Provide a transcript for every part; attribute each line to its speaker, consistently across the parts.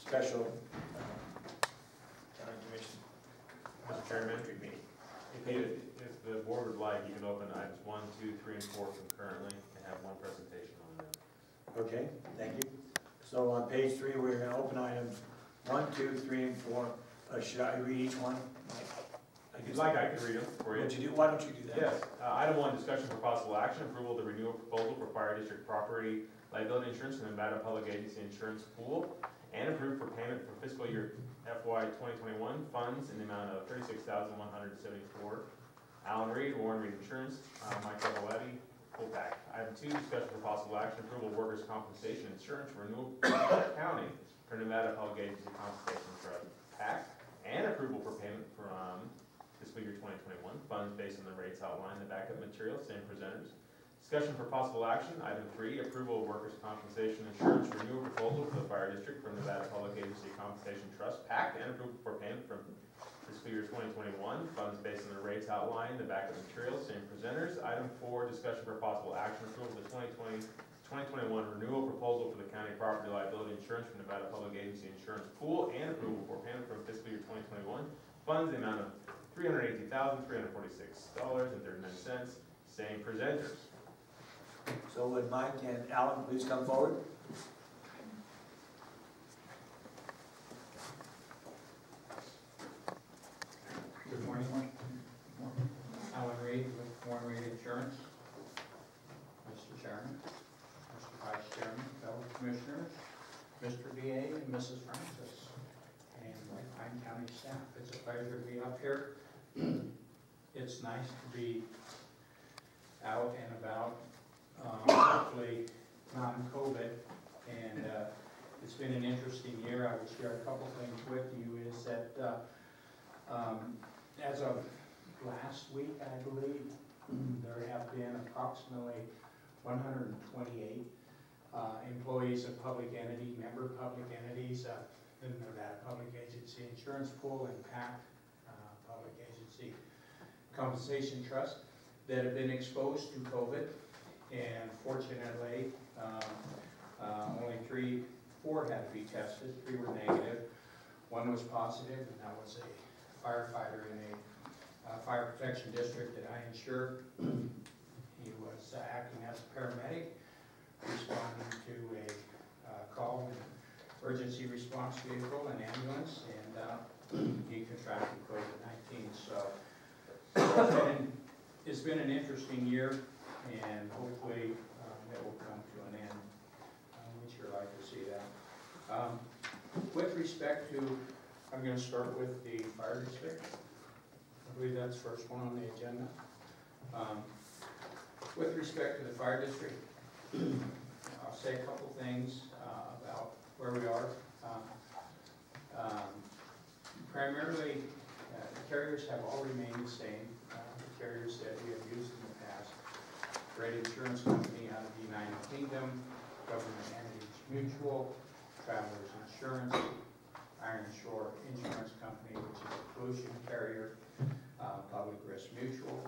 Speaker 1: special county commission.
Speaker 2: Mr. Chairman,
Speaker 1: meeting.
Speaker 2: if the board would like, you can open items 1, 2, 3, and 4 concurrently and have one presentation on them.
Speaker 1: Okay, thank you. So on page 3, we're going to open items 1, 2, 3, and 4. Should I read each one?
Speaker 2: If you'd like, I can read them for you.
Speaker 1: Why don't you do that?
Speaker 2: Yes. Item 1, discussion for possible action, approval of the renewal proposal for fire district property liability insurance in the Nevada Public Agency Insurance Pool, and approved for payment for fiscal year FY 2021 funds in the amount of $36,174. Alan Reed, Warren Reed Insurance, Mike Cavaletti, full pack. Item 2, discussion for possible action, approval of workers' compensation insurance renewal county for Nevada Public Agency Compensation Trust PAC, and approval for payment from fiscal year 2021 funds based on the rates outlined in the backup material, same presenters. Discussion for possible action, item 3, approval of workers' compensation insurance renewal proposal for the fire district from Nevada Public Agency Compensation Trust PAC, and approval for payment from fiscal year 2021 funds based on the rates outlined in the backup material, same presenters. Item 4, discussion for possible action, approval of the 2021 renewal proposal for the county property liability insurance from Nevada Public Agency Insurance Pool, and approval for payment from fiscal year 2021 funds in the amount of $318,346.39, same presenters.
Speaker 1: So would Mike and Alan please come forward?
Speaker 3: Good morning. Alan Reed with Warren Reed Insurance. Mr. Chairman, Mr. Vice Chairman, fellow commissioners, Mr. DA, and Mrs. Francis, and White Pine County staff. It's a pleasure to be up here. It's nice to be out and about, hopefully non-COVID, and it's been an interesting year. I will share a couple things with you. Is that as of last week, I believe, there have been approximately 128 employees of public entity, member public entities, the Nevada Public Agency Insurance Pool and PAC, Public Agency Compensation Trust, that have been exposed to COVID. And fortunately, only 4 had to be tested. 3 were negative. 1 was positive, and that was a firefighter in a fire protection district that I insure. He was acting as a paramedic, responding to a call in an emergency response vehicle, an ambulance, and he contracted COVID-19. So it's been an interesting year, and hopefully it will come to an end. We'd sure like to see that. With respect to, I'm going to start with the fire district. I believe that's the first one on the agenda. With respect to the fire district, I'll say a couple things about where we are. Primarily, the carriers have all remained the same. The carriers that we have used in the past: Great Insurance Company out of the United Kingdom, Government Entities Mutual, Travelers Insurance, Iron Shore Insurance Company, which is a pollution carrier, Public Risk Mutual,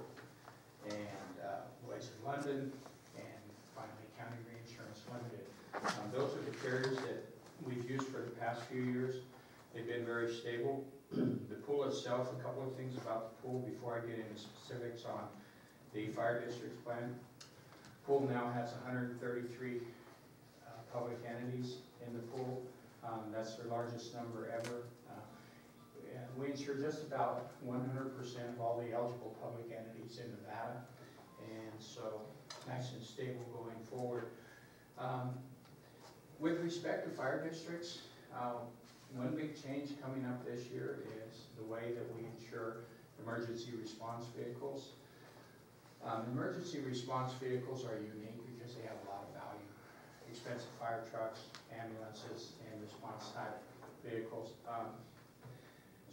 Speaker 3: and Lloyd's of London, and finally County Reinsurance Limited. Those are the carriers that we've used for the past few years. They've been very stable. The pool itself, a couple of things about the pool before I get into specifics on the fire district's plan. Pool now has 133 public entities in the pool. That's their largest number ever. We insure just about 100% of all the eligible public entities in Nevada, and so nice and stable going forward. With respect to fire districts, one big change coming up this year is the way that we insure emergency response vehicles. Emergency response vehicles are unique because they have a lot of value. Expensive fire trucks, ambulances, and response type vehicles.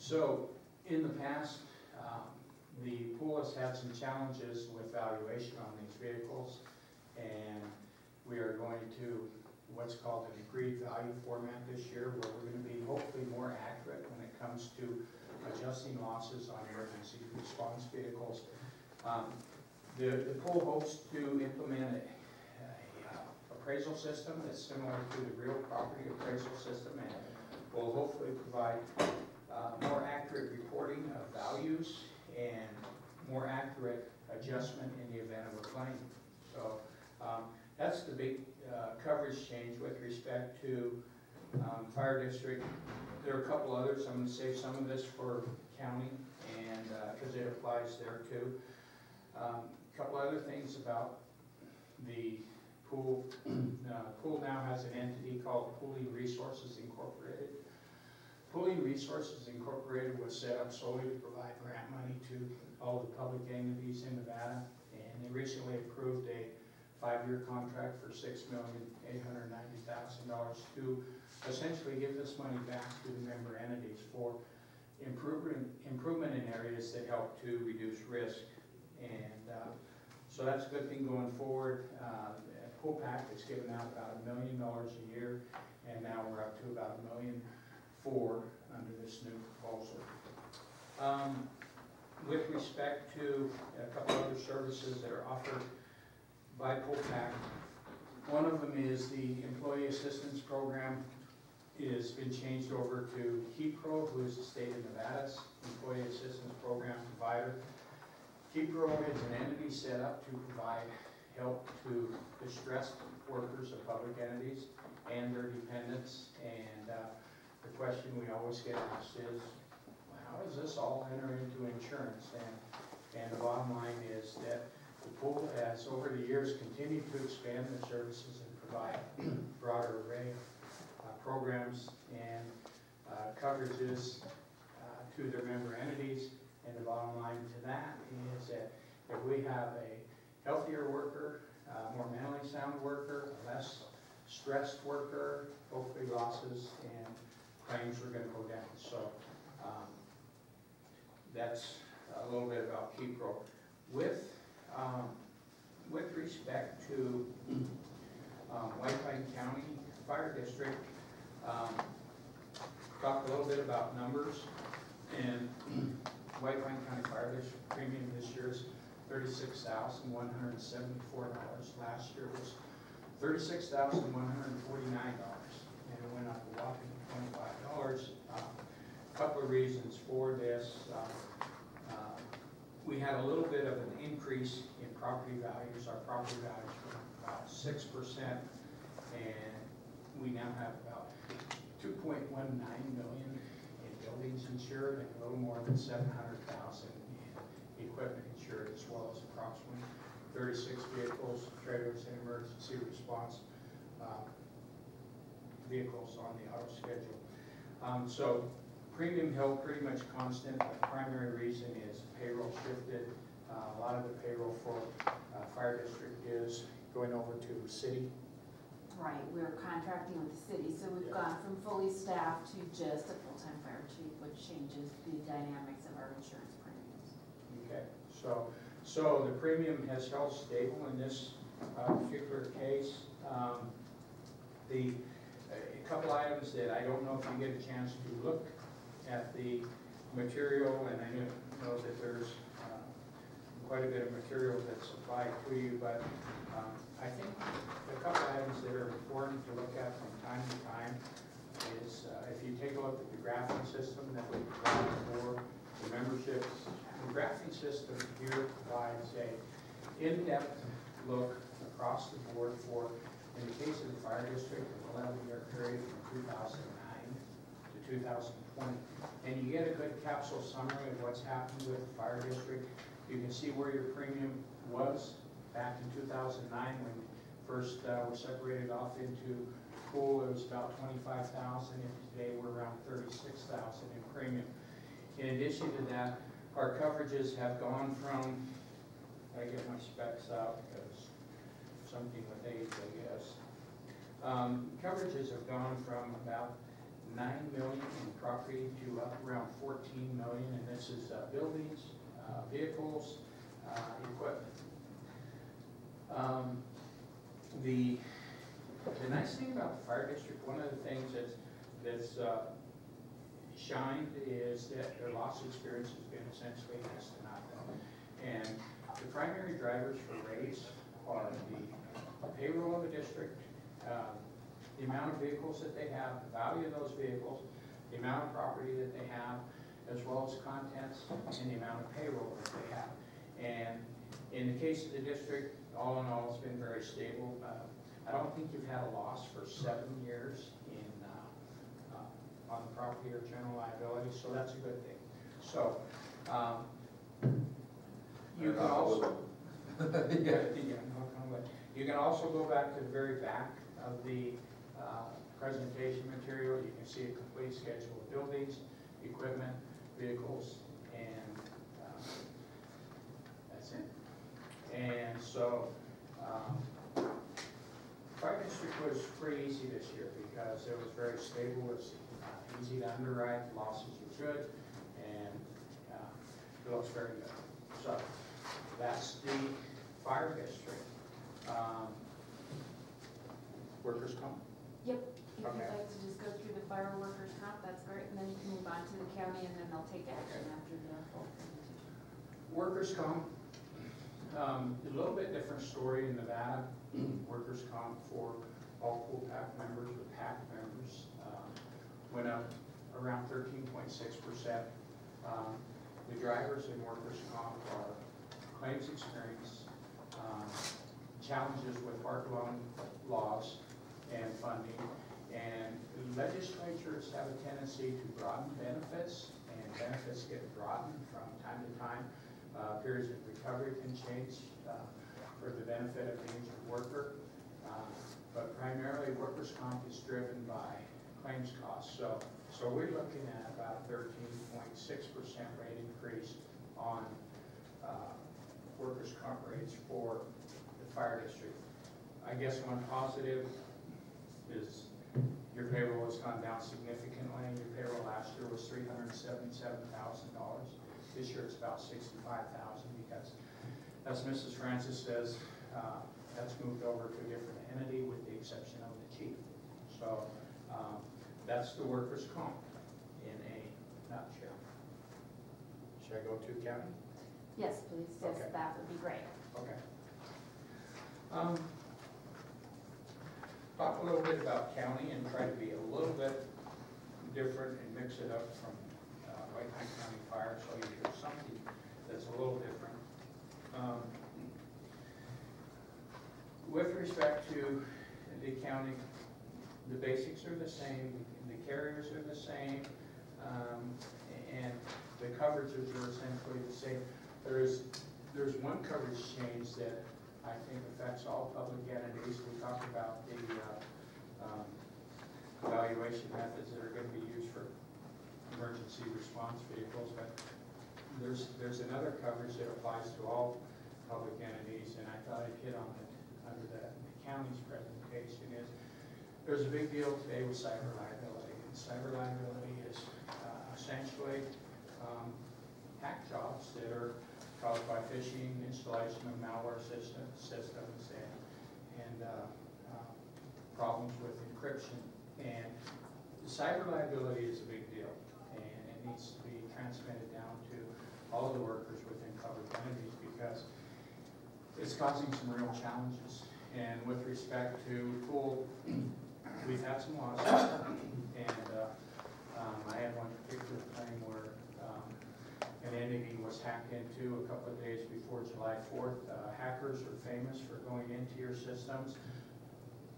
Speaker 3: So in the past, the pool has had some challenges with valuation on these vehicles, and we are going to what's called an agreed value format this year, where we're going to be hopefully more accurate when it comes to adjusting losses on emergency response vehicles. The pool hopes to implement a appraisal system that's similar to the real property appraisal system, and will hopefully provide more accurate reporting of values and more accurate adjustment in the event of a claim. So that's the big coverage change with respect to fire district. There are a couple others. I'm going to save some of this for county, and because it applies there too. A couple other things about the pool. Pool now has an entity called Pooling Resources Incorporated. Pooling Resources Incorporated was set up solely to provide grant money to all the public entities in Nevada, and they recently approved a 5-year contract for $6,890,000 to essentially give this money back to the member entities for improvement in areas that help to reduce risk. And so that's a good thing going forward. Pool Pack has given out about $1 million a year, and now we're up to about $1.4 million under this new proposal. With respect to a couple other services that are offered by Pool Pack, one of them is the Employee Assistance Program. It has been changed over to KeyPro, who is the state of Nevada's Employee Assistance Program provider. KeyPro is an entity set up to provide help to distressed workers of public entities and their dependents. And the question we always get asked is, well, how does this all enter into insurance? And the bottom line is that the pool has, over the years, continued to expand their services and provide a broader array of programs and coverages to their member entities. And the bottom line to that is that if we have a healthier worker, more mentally sound worker, a less stressed worker, hopefully losses and claims are going to go down. So that's a little bit about KeyPro. With respect to White Pine County Fire District, talk a little bit about numbers. And White Pine County Fire District premium this year is $36,174. Last year was $36,149, and it went up a whopping $25. A couple of reasons for this. We had a little bit of an increase in property values. Our property values were about 6%, and we now have about $2.19 million in buildings insured and a little more than $700,000 in equipment insured, as well as approximately 36 vehicles, trailers, and emergency response vehicles on the auto schedule. So premium held pretty much constant. The primary reason is payroll shifted. A lot of the payroll for fire district is going over to city.
Speaker 4: Right, we're contracting with the city, so we've gone from fully staffed to just a full-time fire chief, which changes the dynamics of our insurance premiums.
Speaker 3: Okay, so the premium has held stable in this particular case. A couple items that I don't know if you get a chance to look at the material, and I know that there's quite a bit of material that's supplied to you, but I think a couple items that are important to look at from time to time is if you take a look at the graphing system that we provide for the memberships. The graphing system here provides a in-depth look across the board for, in the case of the fire district, an 11-year period from 2009 to 2020. And you get a good capsule summary of what's happened with the fire district. You can see where your premium was back in 2009 when first were separated off into pool. It was about $25,000, and today we're around $36,000 in premium. In addition to that, our coverages have gone from, I get my specs out because something with age, I guess. Coverages have gone from about $9 million in property to up around $14 million, and this is buildings, vehicles, equipment. The nice thing about the fire district, one of the things that's shined is that their loss experience has been essentially next to nothing. And the primary drivers for rates are the payroll of the district, the amount of vehicles that they have, the value of those vehicles, the amount of property that they have, as well as contents and the amount of payroll that they have. And in the case of the district, all in all, it's been very stable. I don't think you've had a loss for 7 years on the property or general liability, so that's a good thing. So, you can also, you can also go back to the very back of the presentation material. You can see a complete schedule of buildings, equipment, vehicles, and that's it. And so, Fire District was pretty easy this year because it was very stable. It's easy to underwrite, losses are good, and it looks very good. So that's the Fire District. Workers' comp?
Speaker 4: Yep, if you'd
Speaker 3: Okay.
Speaker 4: like to just go through the fire workers comp, that's great, and then you can move on to the county, and then they'll take action after the full presentation.
Speaker 3: Workers' comp, a little bit different story in Nevada. Workers' comp for all pool pack members or pack members went up around 13.6%. The drivers in workers' comp are claims experience, challenges with park loan laws and funding, and legislatures have a tendency to broaden benefits, and benefits get broadened from time to time. Periods of recovery can change for the benefit of the injured worker, but primarily workers' comp is driven by claims costs. So we're looking at about a 13.6% rate increase on workers' comp rates for the Fire District. I guess one positive is your payroll has gone down significantly. Your payroll last year was $377,000. This year it's about $65,000 because, as Mrs. Francis says, that's moved over to a different entity with the exception of the chief. So that's the workers' comp in a nutshell. Should I go to county?
Speaker 4: Yes, please, yes,
Speaker 3: Okay.
Speaker 4: that would be great.
Speaker 3: Okay. Talk a little bit about county and try to be a little bit different and mix it up from White Pine County Fire, so you hear something that's a little different. With respect to the county, the basics are the same, the carriers are the same, and the coverages are essentially the same. There's one coverage change that I think affects all public entities. We talked about the evaluation methods that are going to be used for emergency response vehicles, but there's another coverage that applies to all public entities, and I thought I'd hit on it under the county's presentation. Is there's a big deal today with cyber liability, and cyber liability is essentially hack jobs that are caused by phishing, installation of malware systems, and problems with encryption. And the cyber liability is a big deal, and it needs to be transmitted down to all the workers within covered entities because it's causing some real challenges. And with respect to pool, we've had some losses, and I had one particular claim where an entity was hacked into a couple of days before July 4th. Hackers are famous for going into your systems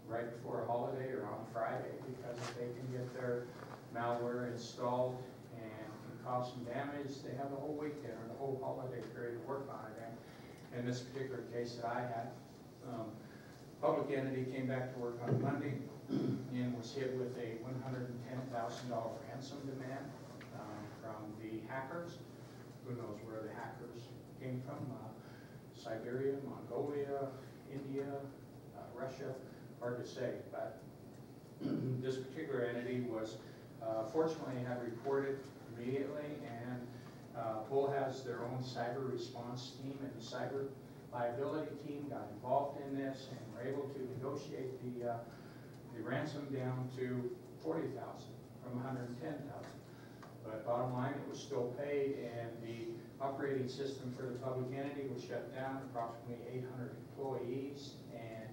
Speaker 3: right before a holiday or on Friday because if they can get their malware installed and can cause some damage, they have the whole weekend or the whole holiday period to work on it. And in this particular case that I had, public entity came back to work on Monday and was hit with a $110,000 ransom demand from the hackers. Who knows where the hackers came from? Siberia, Mongolia, India, Russia, hard to say. But this particular entity was, fortunately, had reported immediately, and Pool has their own cyber response team, and the cyber liability team got involved in this and were able to negotiate the ransom down to $40,000 from $110,000. But bottom line, it was still paid, and the operating system for the public entity was shut down, approximately 800 employees, and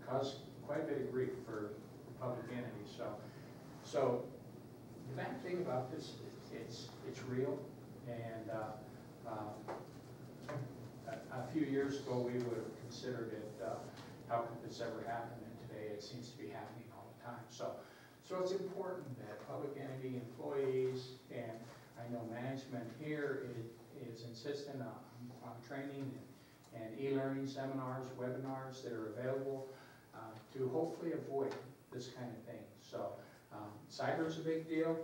Speaker 3: caused quite a bit of grief for the public entity. So The bad thing about this is it's real, and a few years ago we would have considered it, how could this ever happen, and today it seems to be happening all the time. So it's important that public entity employees, and I know management here is insistent on training and e-learning seminars, webinars that are available to hopefully avoid this kind of thing. So cyber is a big deal.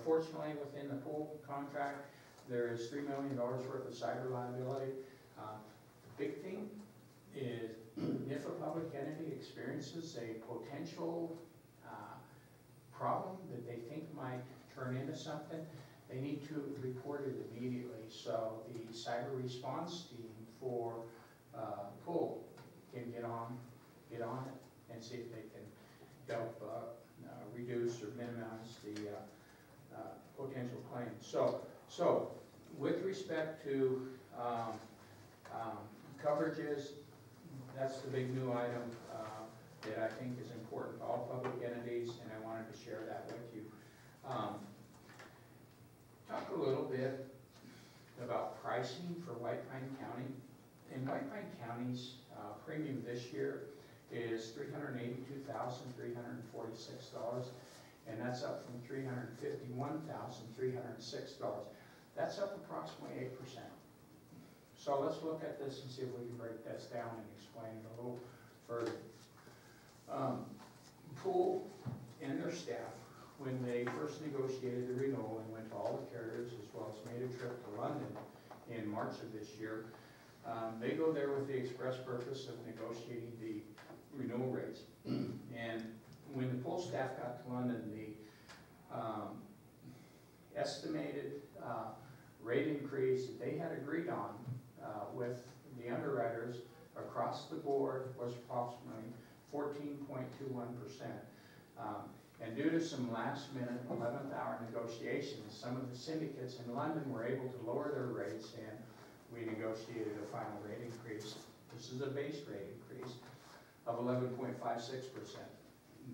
Speaker 3: Fortunately, within the pool contract, there is $3 million worth of cyber liability. The big thing is if a public entity experiences a potential problem that they think might turn into something, they need to report it immediately. So the cyber response team for pool can get on it and see if they can help reduce or minimize the potential claims. So with respect to coverages, that's the big new item that I think is important to all public entities, and I wanted to share that with you. Talk a little bit about pricing for White Pine County. In White Pine County's premium this year is $382,346, and that's up from $351,306. That's up approximately 8%. So let's look at this and see if we can break this down and explain it a little further. Pool and their staff, when they first negotiated the renewal and went to all the carriers, as well as made a trip to London in March of this year, they go there with the express purpose of negotiating the renewal rates. And when the pool staff got to London, the estimated rate increase that they had agreed on with the underwriters across the board was approximately 14.21%. And due to some last-minute 11th-hour negotiations, some of the syndicates in London were able to lower their rates, and we negotiated a final rate increase. This is a base rate increase of 11.56%.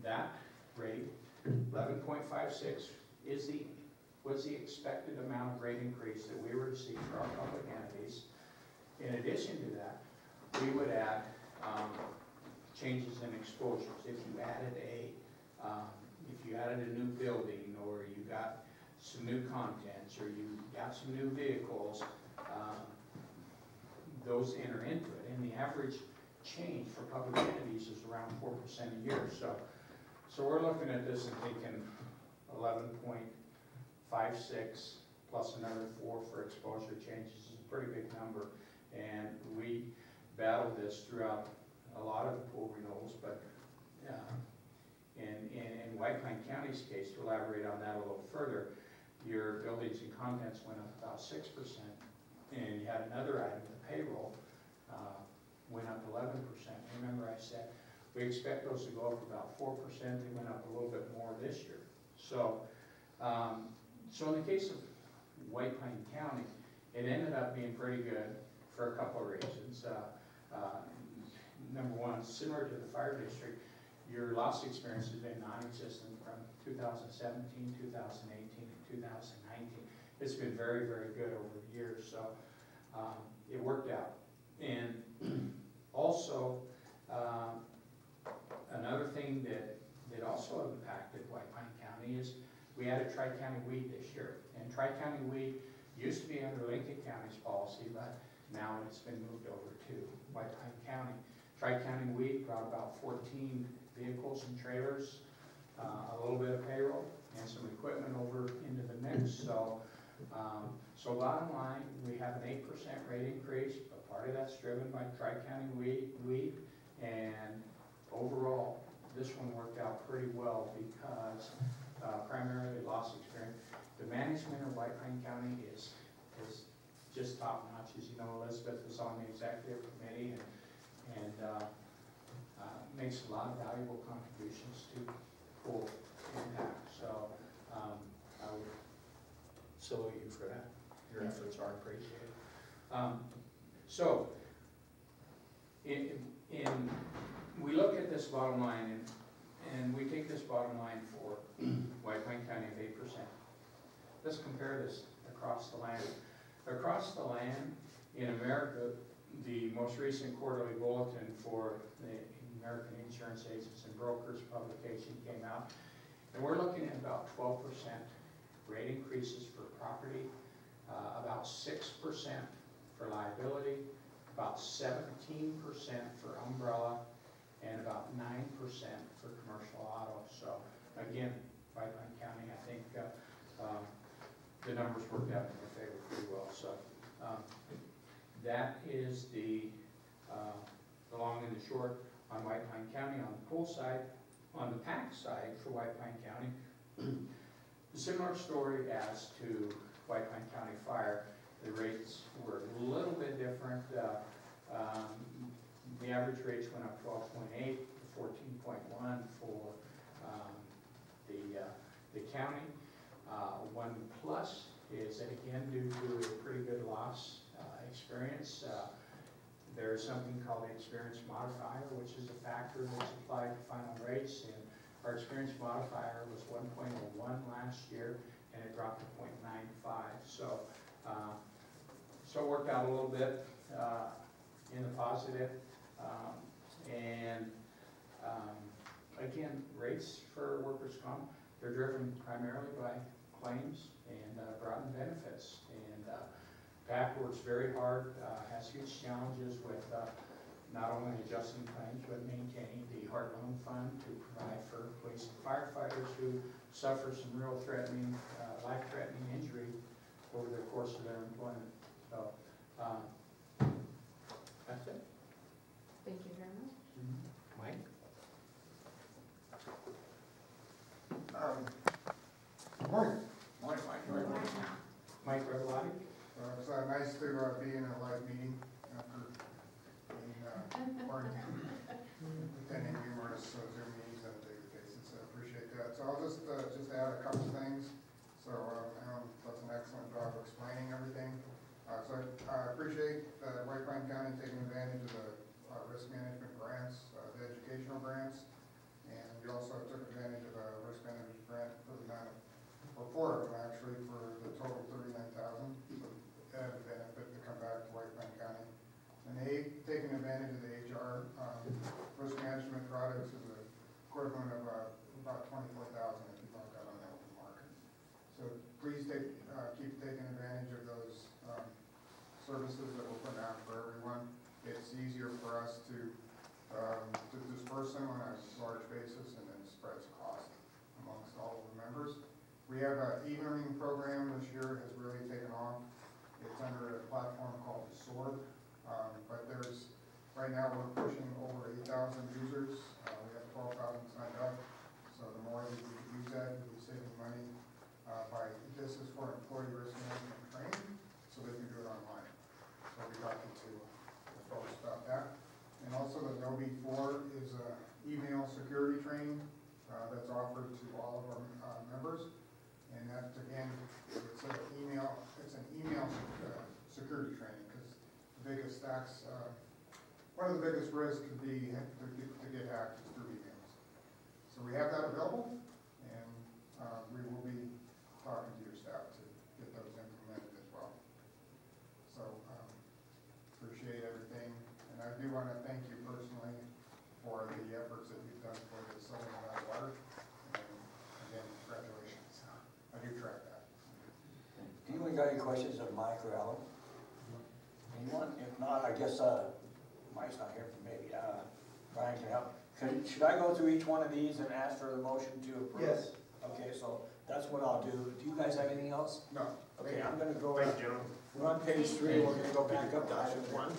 Speaker 3: That rate, 11.56, was the expected amount of rate increase that we were to see for our public entities. In addition to that, we would add changes in exposures. If you added a new building, or you got some new contents, or you got some new vehicles, those enter into it. And the average change for public entities is around 4% a year. So we're looking at this and thinking 11.56 plus another 4 for exposure changes is a pretty big number. And we battled this throughout a lot of the pool renewals, but in White Pine County's case, to elaborate on that a little further, your buildings and contents went up about 6%, and you had another item, the payroll, went up 11%. Remember I said we expect those to go up about 4%. They went up a little bit more this year. So in the case of White Pine County, it ended up being pretty good for a couple of reasons. Number one, similar to the fire district, your loss experience has been non-existent from 2017, 2018, and 2019. It's been very, very good over the years, so it worked out. And also, another thing that also impacted White Pine County is we added Tri-County Weed this year. And Tri-County Weed used to be under Lincoln County's policy, but now it's been moved over to White Pine County. Tri-County Weed brought about 14 vehicles and trailers, a little bit of payroll, and some equipment over into the mix. So bottom line, we have an 8% rate increase, but part of that's driven by Tri-County Weed, and overall, this one worked out pretty well because primarily loss experience. The management of White Pine County is just top notch. As you know, Elizabeth is on the executive committee and makes a lot of valuable contributions to pool impact. So I would salute you for that. Your efforts are appreciated. We look at this bottom line, and we take this bottom line for White Pine Plain County of 8%. Let's compare this across the land. Across the land, in America, the most recent quarterly bulletin for the American Insurance Agents and Brokers publication came out, and we're looking at about 12% rate increases for property, about 6% for liability, about 17% for umbrella, and about 9% for commercial auto. So again, White Pine County, I think the numbers worked out in their favor pretty well. So that is the long and the short on White Pine County. On the pool side, on the PAC side for White Pine County, a similar story as to White Pine County Fire. The rates were a little bit different. The average rates went up 12.8 to 14.1 for the county. One plus is that, again, due to a pretty good loss experience, there's something called the experience modifier, which is a factor that's applied to final rates. And our experience modifier was 1.01 last year, and it dropped to 0.95. So it worked out a little bit in the positive. Again, rates for workers' comp, they're driven primarily by claims and broadened benefits. And PAC works very hard, has huge challenges with not only adjusting claims, but maintaining the Heart Loan Fund to provide for police and firefighters who suffer some real threatening, life-threatening injury over the course of their employment. So that's it.
Speaker 4: Thank you very much.
Speaker 3: Mike?
Speaker 5: Morning.
Speaker 1: Morning, Mike.
Speaker 3: Mike Revelotti?
Speaker 5: It's nice to be in a live meeting after being attending numerous Zoom meetings on a daily basis. I appreciate that. So I'll just add a couple things. So Alan does an excellent job of explaining everything. So I appreciate White Pine County taking advantage of the risk management grants, the educational grants, and we also took advantage of a risk management grant for the amount of, or 4 of them actually, for the total $39,000. Added benefit to come back to White Pine County. And they taking advantage of the HR risk management products is the equivalent of about $24,000 if you bought that on the open market. So please keep taking advantage of those services that we're putting out for everyone. It's easier for us to disperse them on a large basis, and then spreads cost amongst all of the members. We have an e-learning program this year has really taken off. It's under a platform called Sword, but right now we're pushing over 8,000 users. We have 12,000 signed up, so the more that you use that, you'll be saving money. This is for employee risk management training, so they can do it online. So we're talking to the folks about that. And also the Adobe 4 is an email security training that's offered to all of our members. And that, again, it's an email security training, because the biggest stacks, one of the biggest risks could be to get hacked through emails. So we have that available, and we will be talking to your staff to get those implemented as well. So appreciate everything, and I do want to thank you personally for the efforts that you've done for the Southern Nevada Water. And again, congratulations. I do track that.
Speaker 1: Anyone got any questions of Mike or Alan? Anyone? If not, I guess Mike's not here for me. Brian can help. Should I go through each one of these and ask for the motion to approve?
Speaker 5: Yes.
Speaker 1: Okay, so that's what I'll do. Do you guys have anything else?
Speaker 5: No.
Speaker 1: Okay, I'm gonna go.
Speaker 2: Thank you, gentlemen.
Speaker 1: We're on page 3. We're gonna go back up to item 1.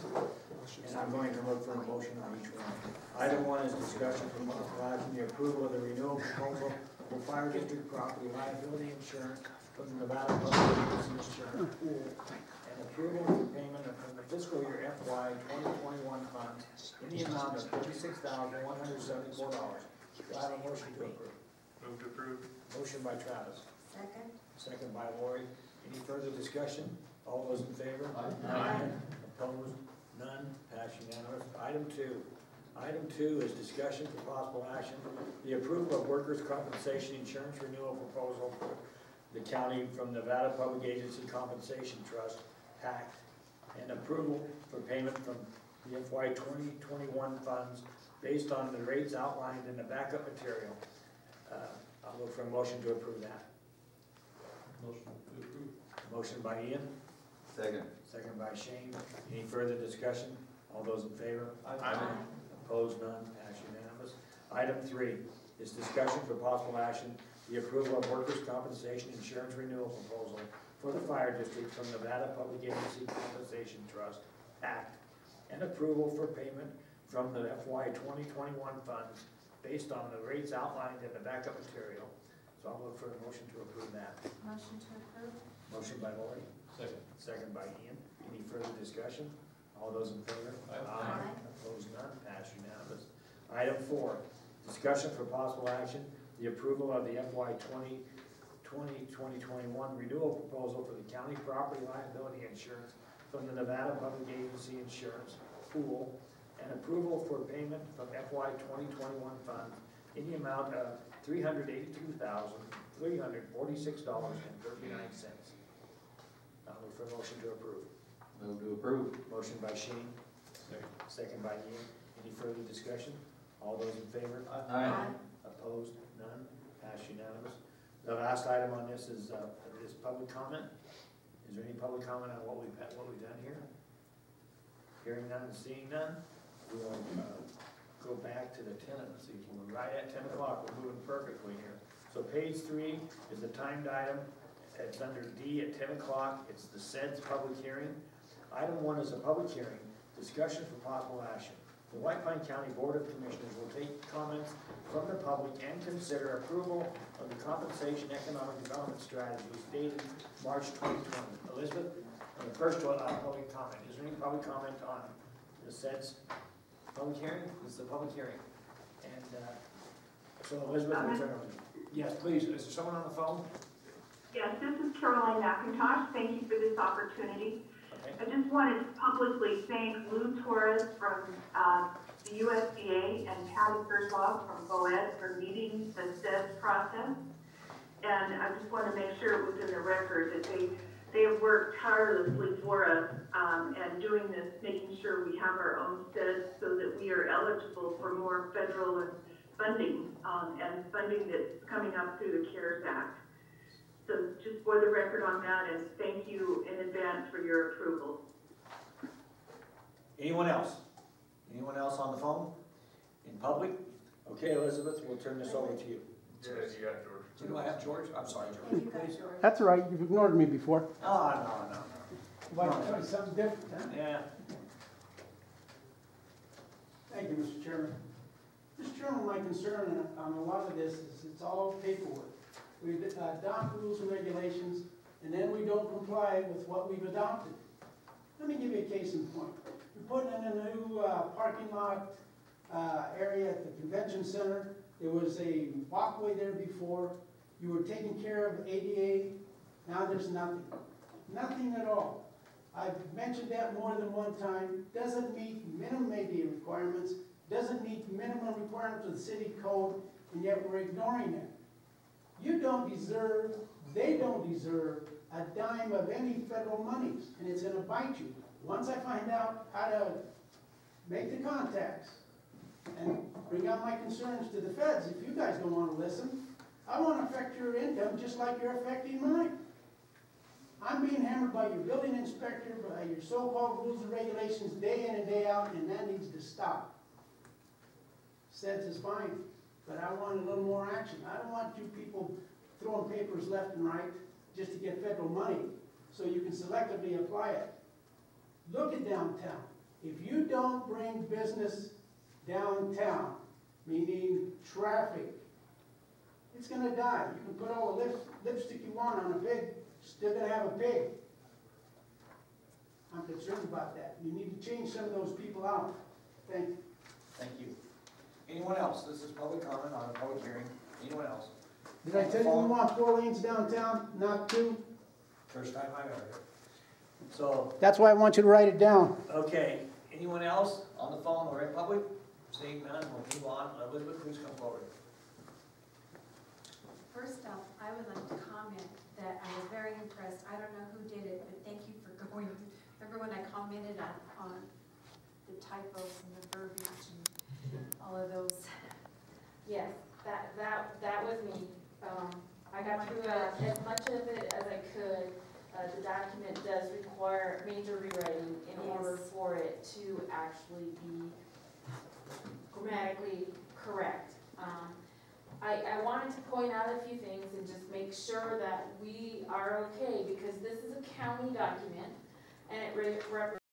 Speaker 1: And I'm going to look for a motion on each one. Item 1 is discussion from authorizing the approval of the renewal proposal for fire district property liability insurance from the Nevada Public Agency Insurance Pool, and approval of the payment from the fiscal year FY 2021 fund in the amount of $36,174. Do I have a motion to approve?
Speaker 2: Move to approve.
Speaker 1: Motion by Travis.
Speaker 4: Second.
Speaker 1: Second by Lori. Any further discussion? All those in favor?
Speaker 3: Aye.
Speaker 1: Opposed? None. Pass unanimous. Item 2, Item 2 is discussion for possible action, the approval of workers' compensation insurance renewal proposal for the county from Nevada Public Agency Compensation Trust, PACT, and approval for payment from the FY 2021 funds based on the rates outlined in the backup material. I'll look for a motion to approve that.
Speaker 2: Motion to approve.
Speaker 1: Motion by Ian,
Speaker 6: Second.
Speaker 1: second by Shane. Any further discussion? All those in favor?
Speaker 2: Aye.
Speaker 1: Opposed, none, passed unanimous. Item 3 is discussion for possible action, the approval of workers' compensation insurance renewal proposal for the fire district from Nevada Public Agency Compensation Trust, PACT, and approval for payment from the FY 2021 funds based on the rates outlined in the backup material. So I'll look for a motion to approve that.
Speaker 4: Motion to approve?
Speaker 1: Motion by Lori,
Speaker 2: Second.
Speaker 1: second by Ian. Any further discussion? All those in favor?
Speaker 2: Aye.
Speaker 1: Opposed, none, passed unanimous. Item 4, discussion for possible action, the approval of the FY 2021 renewal proposal for the county property liability insurance from the Nevada Public Agency Insurance Pool, and approval for payment from FY 2021 funds in the amount of $382,346.39. I'll look for a motion to approve.
Speaker 6: Move to approve.
Speaker 1: Motion by Shane,
Speaker 2: Second.
Speaker 1: second by Ian. Any further discussion? All those in favor?
Speaker 6: Aye.
Speaker 1: Opposed? None? Passed unanimous. The last item on this is public comment. Is there any public comment on what we've done here? Hearing none, seeing none, we will go back to the tenants. We're right at 10 o'clock. We're moving perfectly here. So page 3 is the timed item. It's under D at 10 o'clock. It's the SEDS public hearing. Item 1 is a public hearing, discussion for possible action. The White Pine County Board of Commissioners will take comments from the public and consider approval of the compensation economic development strategies dated March 2020. Elizabeth, the first one, public comment. Is there any public comment on the SEDS public hearing? This is the public hearing. And so Elizabeth, we'll turn over to you. Yes, please. Is there someone on the phone?
Speaker 7: Yes, this is Caroline McIntosh. Thank you for this opportunity.
Speaker 1: Okay.
Speaker 7: I just wanted to publicly thank Lou Torres from the USDA and Patty Kershaw from BOED for leading the SEDS process. And I just want to make sure it was in the record that they have worked tirelessly for us and doing this, making sure we have our own SEDS so that we are eligible for more federal funding and funding that's coming up through the CARES Act. So just for the record on that, and thank you in advance for your approval.
Speaker 1: Anyone else? Anyone else on the phone? In public? Okay, Elizabeth, we'll turn this over to you.
Speaker 2: You got George.
Speaker 1: Do I have George? I'm sorry,
Speaker 4: Yeah,
Speaker 1: George.
Speaker 4: you got yours.
Speaker 8: That's all right, you've ignored me before.
Speaker 1: No.
Speaker 8: Why, tell me something different, huh?
Speaker 1: Yeah.
Speaker 8: Thank you, Mr. Chairman. Mr. Chairman, my concern on a lot of this is it's all paperwork. We adopt rules and regulations, and then we don't comply with what we've adopted. Let me give you a case in point. We're putting in a new parking lot area at the convention center. There was a walkway there before. You were taking care of ADA. Now there's nothing. Nothing at all. I've mentioned that more than one time. Doesn't meet minimum ADA requirements, doesn't meet minimum requirements of the city code, and yet we're ignoring it. You don't deserve, they don't deserve a dime of any federal monies, and it's gonna bite you. Once I find out how to make the contacts and bring out my concerns to the feds, if you guys don't wanna listen, I wanna affect your income just like you're affecting mine. I'm being hammered by your building inspector, by your so-called rules and regulations day in and day out, and that needs to stop. SEDS is fine, but I want a little more action. I don't want you people throwing papers left and right just to get federal money so you can selectively apply it. Look at downtown. If you don't bring business downtown, meaning traffic, it's gonna die. You can put all the lipstick you want on a pig, still gonna have a pig. I'm concerned about that. You need to change some of those people out. Thank you.
Speaker 1: Thank you. Anyone else? This is public comment on a public hearing. Anyone else?
Speaker 8: Did I tell you we want 4 lanes downtown, not 2?
Speaker 1: First time I've heard it. So,
Speaker 8: That's why I want you to write it down.
Speaker 1: okay, anyone else on the phone or in public?
Speaker 9: Seeing none, we'll move on. Elizabeth, please come forward.
Speaker 10: First off, I would like to comment that I was very impressed. I don't know who did it, but thank you for going. Remember when I commented on the typos and the verbiage and all of those?
Speaker 4: Yes, that was me. I got through as much of it as I could. The document does require major rewriting in order for it to actually be grammatically correct. I wanted to point out a few things and just make sure that we are okay, because this is a county document and it represents